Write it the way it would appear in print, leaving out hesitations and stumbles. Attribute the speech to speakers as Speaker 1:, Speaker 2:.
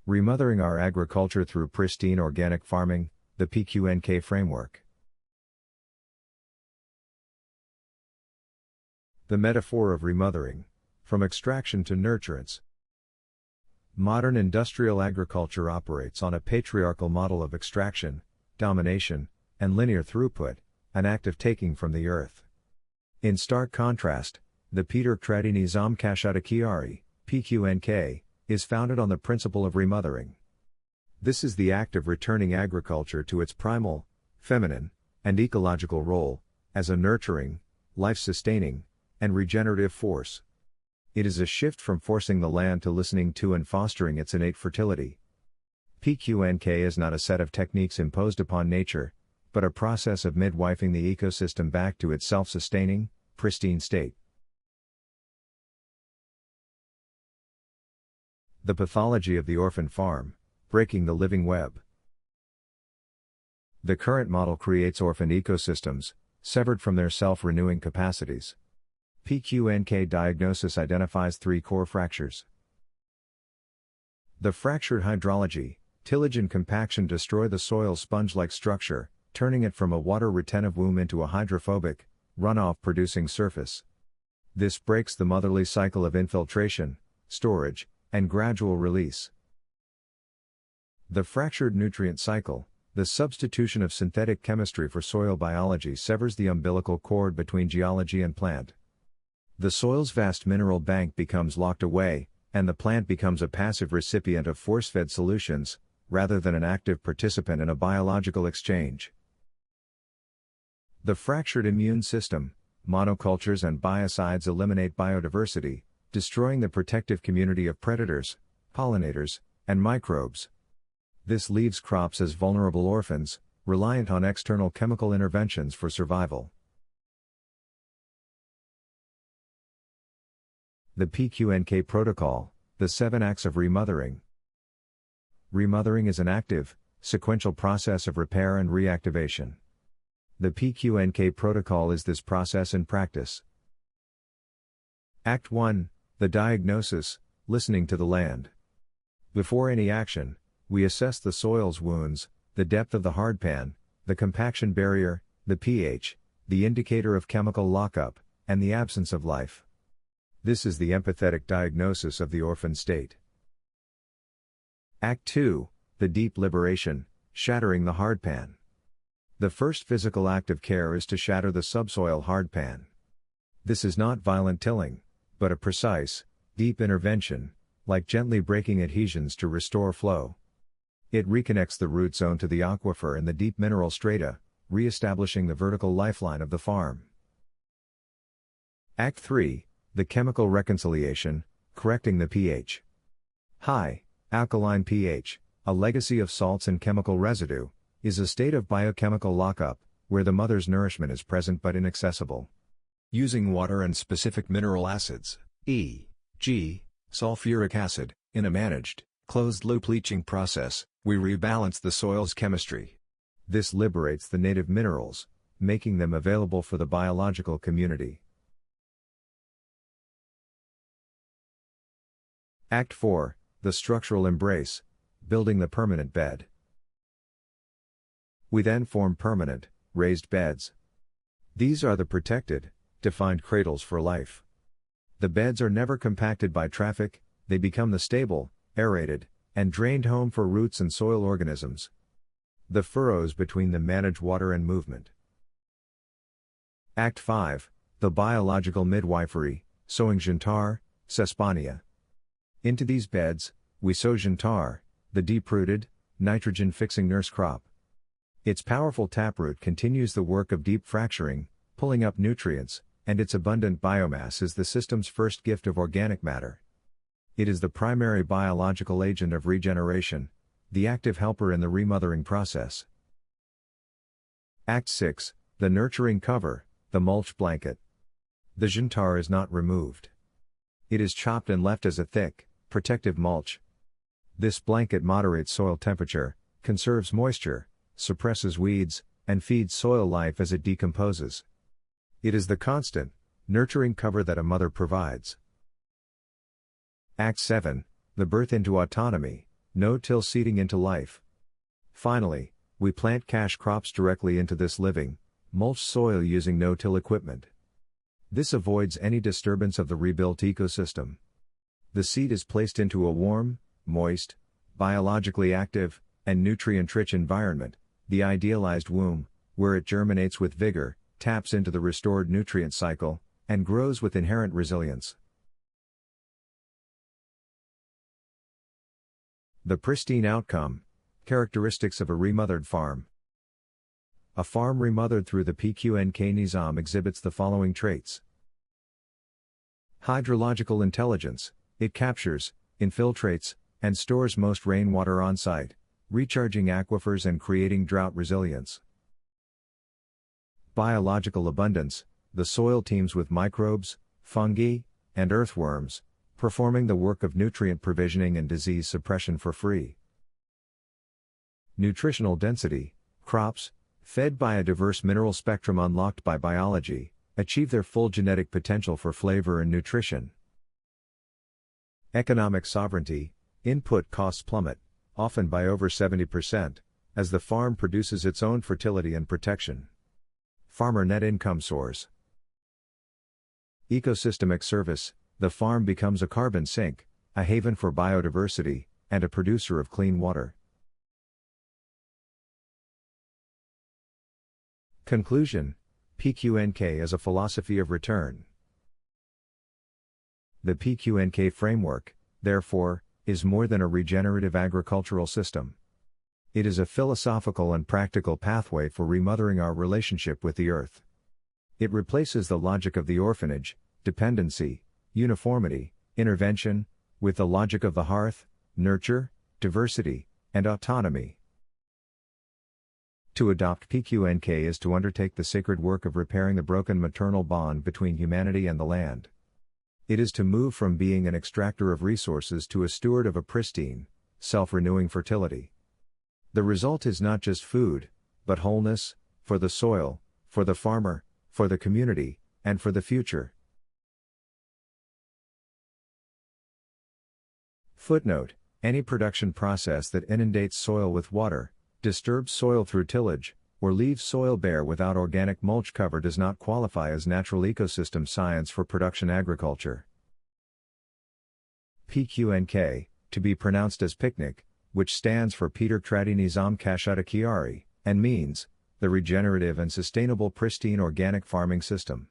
Speaker 1: Remothering our agriculture through pristine organic farming, the PQNK framework. The metaphor of remothering, from extraction to nurturance. Modern industrial agriculture operates on a patriarchal model of extraction, domination, and linear throughput, an act of taking from the earth. In stark contrast, the Paedar Qudratti Nizam Kashatqari, PQNK, is founded on the principle of remothering. This is the act of returning agriculture to its primal, feminine, and ecological role, as a nurturing, life-sustaining, and regenerative force. It is a shift from forcing the land to listening to and fostering its innate fertility. PQNK is not a set of techniques imposed upon nature, but a process of midwifing the ecosystem back to its self-sustaining, pristine state. The pathology of the orphan farm, breaking the living web. The current model creates orphaned ecosystems, severed from their self-renewing capacities. PQNK diagnosis identifies 3 core fractures. The fractured hydrology, tillage and compaction destroy the soil's sponge-like structure, turning it from a water-retentive womb into a hydrophobic, runoff-producing surface. This breaks the motherly cycle of infiltration, storage, and gradual release. The fractured nutrient cycle, the substitution of synthetic chemistry for soil biology, severs the umbilical cord between geology and plant. The soil's vast mineral bank becomes locked away, and the plant becomes a passive recipient of force-fed solutions, rather than an active participant in a biological exchange. The fractured immune system, monocultures and biocides eliminate biodiversity, destroying the protective community of predators, pollinators, and microbes. This leaves crops as vulnerable orphans, reliant on external chemical interventions for survival. The PQNK protocol, the 7 acts of remothering. Remothering is an active, sequential process of repair and reactivation. The PQNK protocol is this process in practice. Act 1, the diagnosis, listening to the land. Before any action, we assess the soil's wounds, the depth of the hardpan, the compaction barrier, the pH, the indicator of chemical lockup, and the absence of life. This is the empathetic diagnosis of the orphan state. Act 2, the deep liberation, shattering the hardpan. The first physical act of care is to shatter the subsoil hardpan. This is not violent tilling, but a precise, deep intervention, like gently breaking adhesions to restore flow. It reconnects the root zone to the aquifer and the deep mineral strata, re-establishing the vertical lifeline of the farm. Act 3, the chemical reconciliation, correcting the pH. High, alkaline pH, a legacy of salts and chemical residue, is a state of biochemical lockup, where the mother's nourishment is present but inaccessible. Using water and specific mineral acids, e.g., sulfuric acid, in a managed, closed-loop leaching process, we rebalance the soil's chemistry. This liberates the native minerals, making them available for the biological community. Act 4, the structural embrace, building the permanent bed. We then form permanent, raised beds. These are the protected, defined cradles for life. The beds are never compacted by traffic, they become the stable, aerated, and drained home for roots and soil organisms. The furrows between them manage water and movement. Act 5, the biological midwifery, sowing Jantar, Sesbania. Into these beds, we sow Jantar, the deep-rooted, nitrogen-fixing nurse crop. Its powerful taproot continues the work of deep fracturing, pulling up nutrients, and its abundant biomass is the system's first gift of organic matter. It is the primary biological agent of regeneration, the active helper in the remothering process. Act 6, the nurturing cover, the mulch blanket. The Jantar is not removed. It is chopped and left as a thick, protective mulch. This blanket moderates soil temperature, conserves moisture, suppresses weeds, and feeds soil life as it decomposes. It is the constant, nurturing cover that a mother provides. Act 7, the birth into autonomy, no-till seeding into life. Finally, we plant cash crops directly into this living, mulched soil using no-till equipment. This avoids any disturbance of the rebuilt ecosystem. The seed is placed into a warm, moist, biologically active, and nutrient-rich environment, the idealized womb, where it germinates with vigor, taps into the restored nutrient cycle, and grows with inherent resilience. The pristine outcome. Characteristics of a remothered farm. A farm remothered through the PQNK Nizam exhibits the following traits. Hydrological intelligence. It captures, infiltrates, and stores most rainwater on site, recharging aquifers and creating drought resilience. Biological abundance. The soil teems with microbes, fungi, and earthworms, performing the work of nutrient provisioning and disease suppression for free. Nutritional density. Crops, fed by a diverse mineral spectrum unlocked by biology, achieve their full genetic potential for flavor and nutrition. Economic sovereignty. Input costs plummet, often by over 70%, as the farm produces its own fertility and protection. Farmer net income source. Ecosystemic service. The farm becomes a carbon sink, a haven for biodiversity, and a producer of clean water. Conclusion. PQNK as a philosophy of return. The PQNK framework, therefore, is more than a regenerative agricultural system. It is a philosophical and practical pathway for remothering our relationship with the earth. It replaces the logic of the orphanage, dependency, uniformity, intervention, with the logic of the hearth, nurture, diversity, and autonomy. To adopt PQNK is to undertake the sacred work of repairing the broken maternal bond between humanity and the land. It is to move from being an extractor of resources to a steward of a pristine, self-renewing fertility. The result is not just food, but wholeness, for the soil, for the farmer, for the community, and for the future. Footnote: any production process that inundates soil with water, disturbs soil through tillage, or leaves soil bare without organic mulch cover does not qualify as natural ecosystem science for production agriculture. PQNK, to be pronounced as picnic, which stands for Paedar Qudratti Nizam Kashatqari, and means, the Regenerative and Sustainable Pristine Organic Farming System.